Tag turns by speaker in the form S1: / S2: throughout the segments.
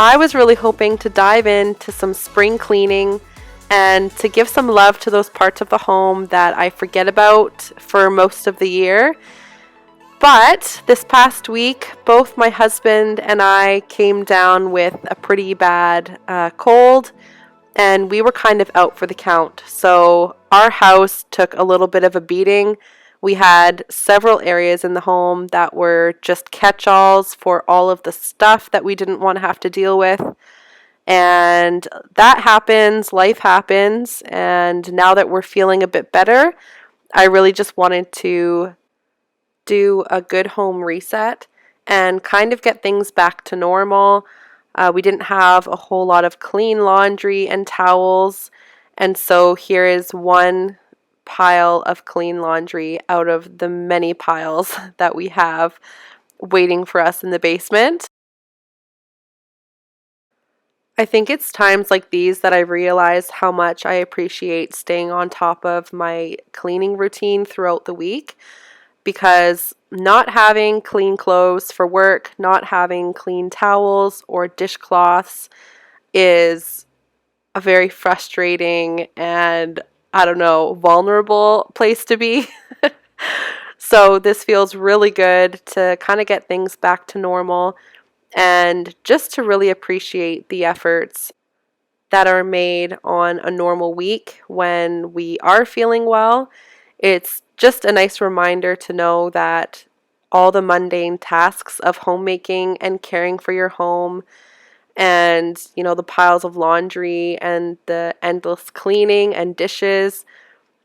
S1: I was really hoping to dive into some spring cleaning and to give some love to those parts of the home that I forget about for most of the year. But this past week, both my husband and I came down with a pretty bad cold, and we were kind of out for the count. So our house took a little bit of a beating. We had several areas in the home that were just catch-alls for all of the stuff that we didn't want to have to deal with. And that happens, life happens, and now that we're feeling a bit better, I really just wanted to do a good home reset and kind of get things back to normal. We didn't have a whole lot of clean laundry and towels, and so here is one pile of clean laundry out of the many piles that we have waiting for us in the basement. I think it's times like these that I realize how much I appreciate staying on top of my cleaning routine throughout the week, because not having clean clothes for work, not having clean towels or dishcloths is a very frustrating and, I don't know, vulnerable place to be. So this feels really good to kind of get things back to normal and just to really appreciate the efforts that are made on a normal week when we are feeling well. It's just a nice reminder to know that all the mundane tasks of homemaking and caring for your home and, the piles of laundry and the endless cleaning and dishes,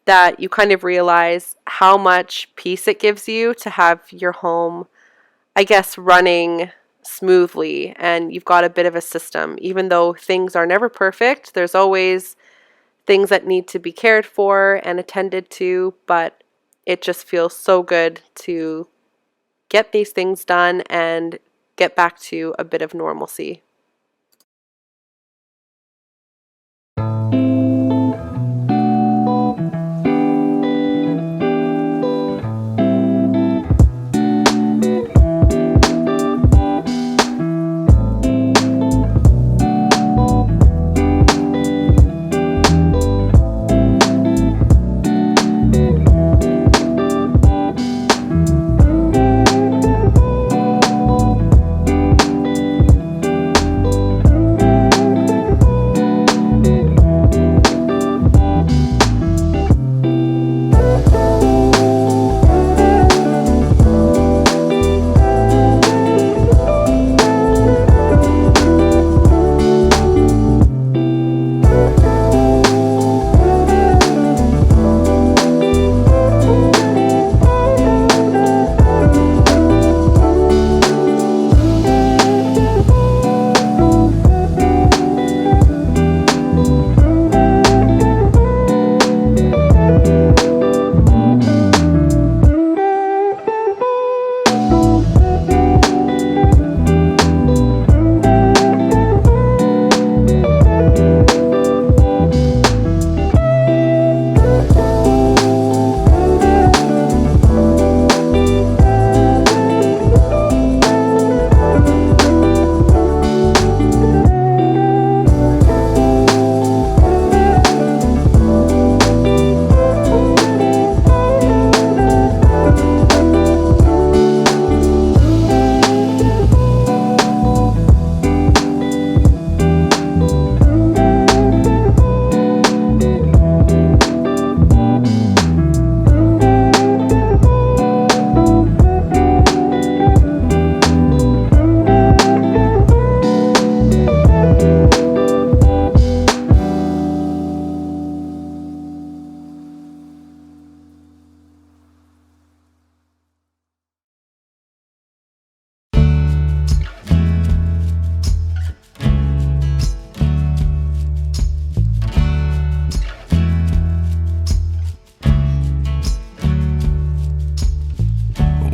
S1: that you kind of realize how much peace it gives you to have your home, I guess, running smoothly, and you've got a bit of a system. Even though things are never perfect, there's always things that need to be cared for and attended to, but it just feels so good to get these things done and get back to a bit of normalcy.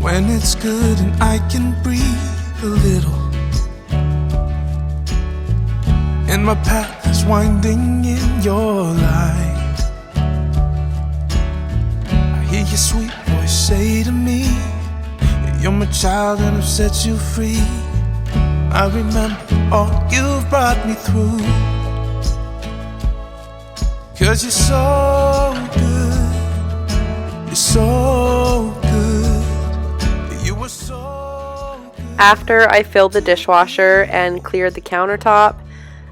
S2: When it's good and I can breathe a little, and my path is winding in your light, I hear your sweet voice say to me, you're my child and I've set you free. I remember all you've brought me through. 'Cause you're so good. You're so good. You were so good.
S1: After I filled the dishwasher and cleared the countertop,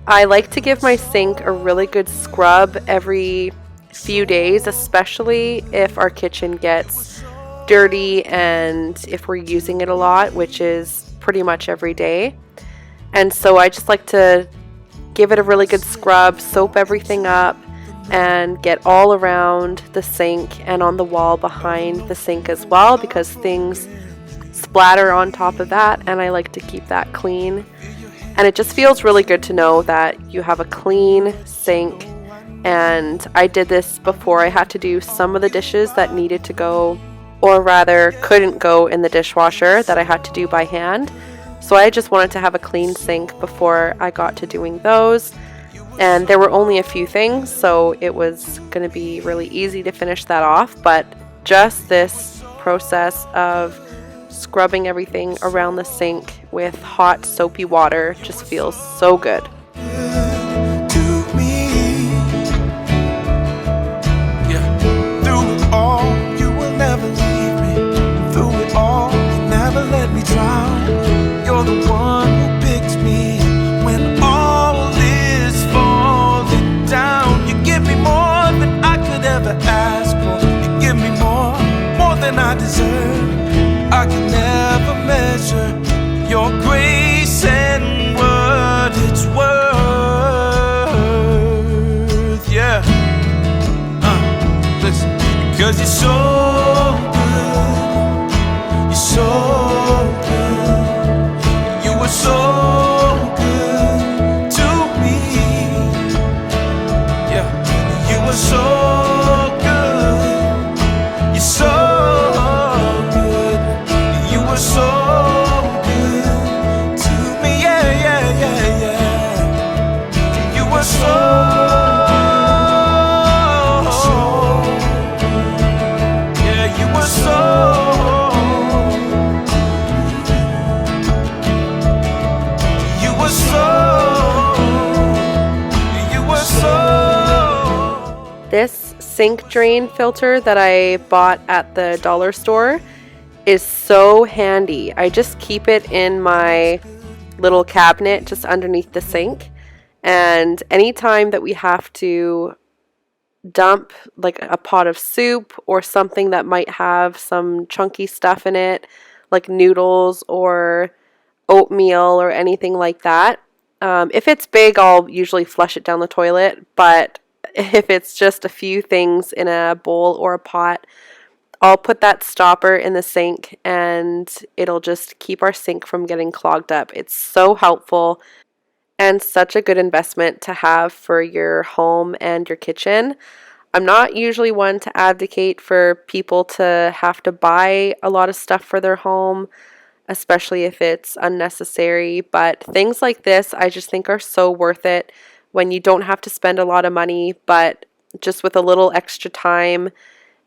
S1: I like to give my sink a really good scrub every few days, especially if our kitchen gets dirty and if we're using it a lot, which is pretty much every day. And so I just like to give it a really good scrub, soap everything up, and get all around the sink and on the wall behind the sink as well, because things splatter on top of that, and I like to keep that clean. And it just feels really good to know that you have a clean sink. And I did this before I had to do some of the dishes that needed to go, or rather couldn't go in the dishwasher, that I had to do by hand. So I just wanted to have a clean sink before I got to doing those. And there were only a few things, so it was going to be really easy to finish that off. But just this process of scrubbing everything around the sink with hot soapy water just feels so good.
S2: To me, yeah. Through it all, you will never leave me. Through it all, you never let me drown. You're the one who picks me when all is falling down. You give me more than I could ever ask for. You give me more than I deserve. I can never measure your grace and what it's worth. Yeah. Listen. 'Cause you're so good. You're so good. You were so good to me. Yeah. You were so good. You're so so good to me, yeah, yeah, yeah, yeah. You were so, yeah, you were so, you were so.
S1: This sink drain filter that I bought at the dollar store is so handy. I just keep it in my little cabinet just underneath the sink, and anytime that we have to dump like a pot of soup or something that might have some chunky stuff in it, like noodles or oatmeal or anything like that, if it's big, I'll usually flush it down the toilet, but if it's just a few things in a bowl or a pot, I'll put that stopper in the sink and it'll just keep our sink from getting clogged up. It's so helpful and such a good investment to have for your home and your kitchen. I'm not usually one to advocate for people to have to buy a lot of stuff for their home, especially if it's unnecessary, but things like this I just think are so worth it when you don't have to spend a lot of money, but just with a little extra time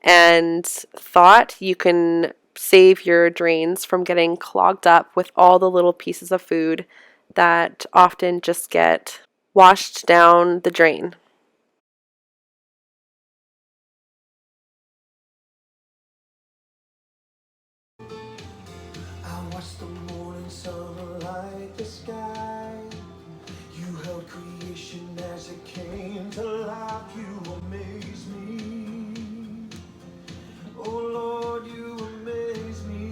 S1: and thought, you can save your drains from getting clogged up with all the little pieces of food that often just get washed down the drain.
S2: I watched the morning sun light the sky. You held creation as it came to life. You amaze me. Oh Lord, you amaze me.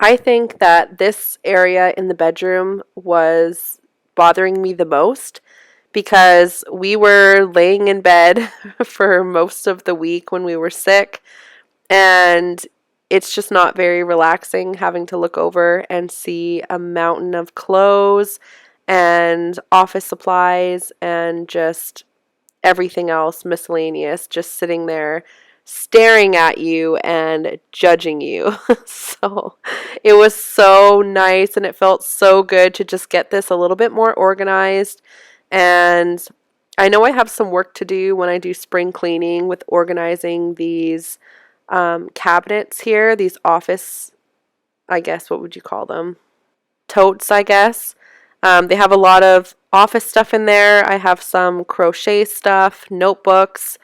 S1: I think that this area in the bedroom was bothering me the most because we were laying in bed for most of the week when we were sick, and it's just not very relaxing having to look over and see a mountain of clothes and office supplies and just everything else miscellaneous just sitting there staring at you and judging you. So it was so nice and it felt so good to just get this a little bit more organized. And I know I have some work to do when I do spring cleaning with organizing these cabinets here, these office, I guess, what would you call them? Totes, I guess. They have a lot of office stuff in there. I have some crochet stuff, notebooks,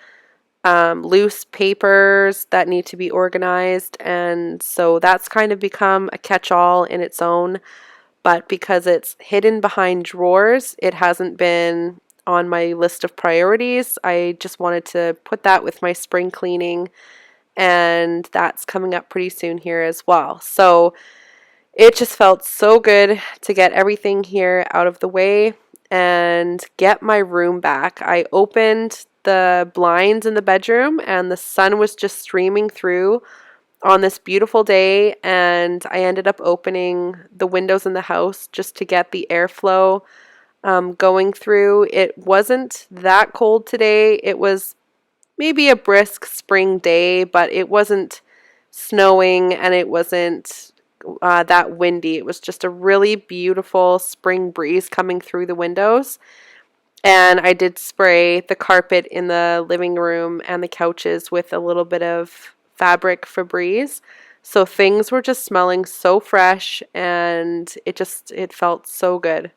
S1: loose papers that need to be organized. And so that's kind of become a catch all in its own. But because it's hidden behind drawers, it hasn't been on my list of priorities. I just wanted to put that with my spring cleaning, and that's coming up pretty soon here as well. So it just felt so good to get everything here out of the way and get my room back. I opened the blinds in the bedroom and the sun was just streaming through on this beautiful day, and I ended up opening the windows in the house just to get the airflow going through. It wasn't that cold today. It was maybe a brisk spring day, but it wasn't snowing and it wasn't that windy. It was just a really beautiful spring breeze coming through the windows. And I did spray the carpet in the living room and the couches with a little bit of fabric Febreze. So things were just smelling so fresh, and it felt so good.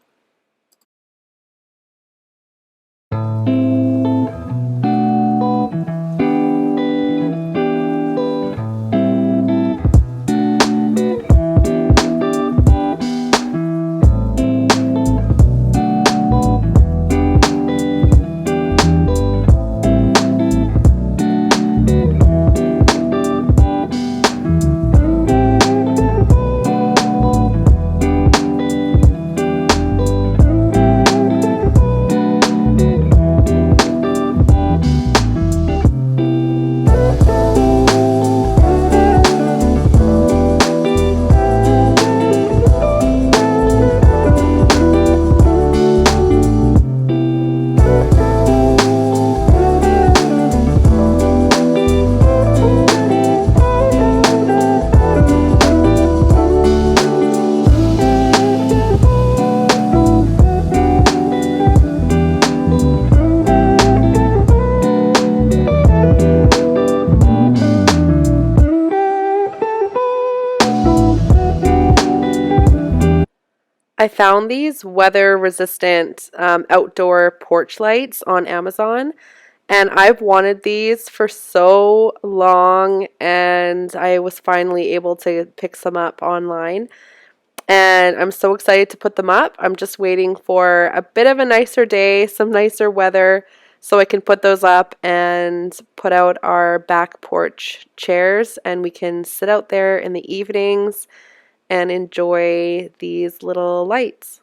S1: I found these weather resistant outdoor porch lights on Amazon, and I've wanted these for so long, and I was finally able to pick some up online. And I'm so excited to put them up. I'm just waiting for a bit of a nicer day, some nicer weather, so I can put those up and put out our back porch chairs, and we can sit out there in the evenings and enjoy these little lights.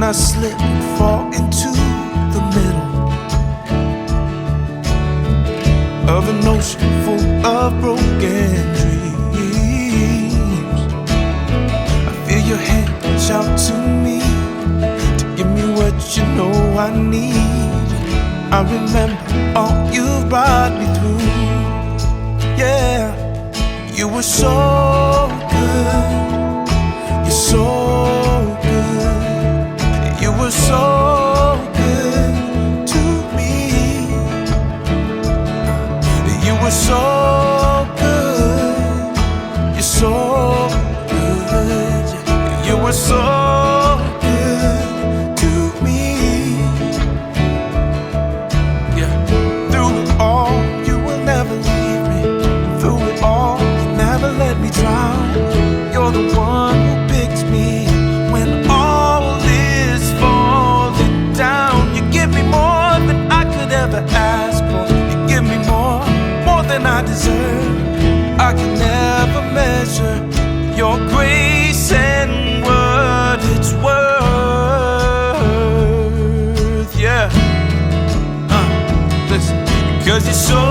S2: when I slip and fall into the middle of an ocean full of broken dreams. I feel your hand reach out to me to give me what you know I need. I remember all you've brought me through. Yeah, you were so good. You're so good. You were so good to me. You were so good. You're so good. You were so good to me. Yeah. Through it all, you will never leave me. Through it all, you never let me drown. You're the one who picks me when all is falling down. You give me more than I could ever ask for. You give me more than I deserve. I can never measure your grace and what it's worth. Yeah, listen, 'cause you're so